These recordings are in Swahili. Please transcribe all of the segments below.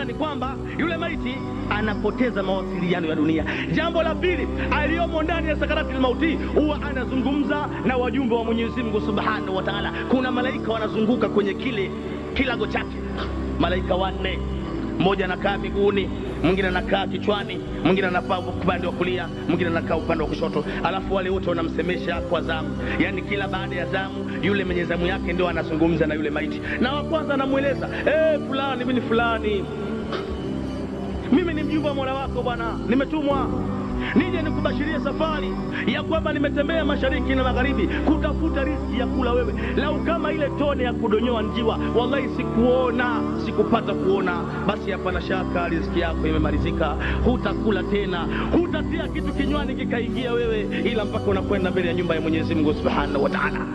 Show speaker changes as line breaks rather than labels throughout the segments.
kwanza ni kwamba yule maiti anapoteza mawasiliano ya dunia. Jambo la pili, aliyomo ndani ya sakaratil mauti huwa anazungumza na wajumbe wa Mwenyezi Mungu Subhanahu wa Ta'ala. Kuna malaika wanazunguka kwenye kile kilago chake, malaika wanne. Mmoja anakaa miguuni, mwingine anakaa kichwani, mwingine anakaa upande wa kulia, mwingine anakaa upande wa kushoto. Alafu wale wote wanamsemesha kwa zamu, yani kila baada ya zamu yule mwenye zamu yake ndio anazungumza na yule maiti. Na wa kwanza anamueleza, fulani, mimi ni fulani, mimi ni mjumbe wa Mola wako bwana, nimetumwa nije nikubashirie safari ya kwamba nimetembea mashariki na magharibi kutafuta riziki ya kula wewe. Lau kama ile tone ya kudonyoa njiwa wallahi sikupata kuona, basi hapana shaka riziki yako imemalizika, hutakula tena, hutatia kitu kinywani kikaingia wewe, ila mpaka unakwenda mbele ya nyumba ya Mwenyezi Mungu Subhanahu wa Ta'ala.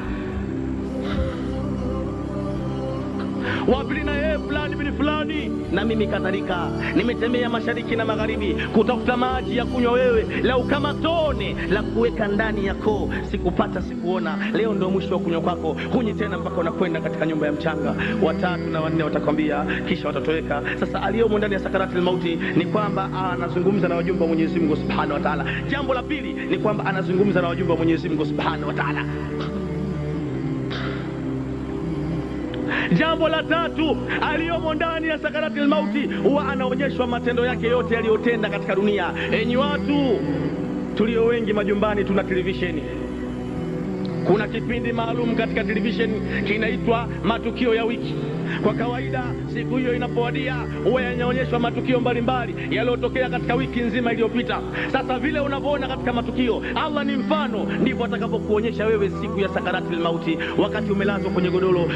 Wapili na fulani bin fulani, na mimi kadhalika nimetembea mashariki na magharibi kutafuta maji ya kunywa wewe. Lau kama tone la kuweka ndani yako sikupata, sikuona, leo ndio mwisho wa kunywa kwako, hunyi tena mpaka unakwenda katika nyumba ya mchanga. Watatu na wanne watakwambia, kisha watatoweka. Sasa aliyomo ndani ya sakaratul mauti ni kwamba anazungumza na wajumbe wa Mwenyezi Mungu Subhanahu wa Ta'ala. Jambo la pili ni kwamba anazungumza na wajumbe wa Mwenyezi Mungu Subhanahu wa Ta'ala. Jambo la tatu, aliyomo ndani ya sakaratul mauti huwa anaonyeshwa matendo yake yote aliyotenda katika dunia. Enyi watu tulio wengi majumbani tuna televisheni. Kuna kipindi maalum katika televisheni kinaitwa matukio ya wiki. Kwa kawaida siku hiyo inapowadia huwa yanaonyeshwa matukio mbalimbali yaliyotokea katika wiki nzima iliyopita. Sasa vile unavyoona katika matukio, Allah ni mfano, ndivyo atakapokuonyesha wewe siku ya sakaratul mauti, wakati umelazwa kwenye godoro.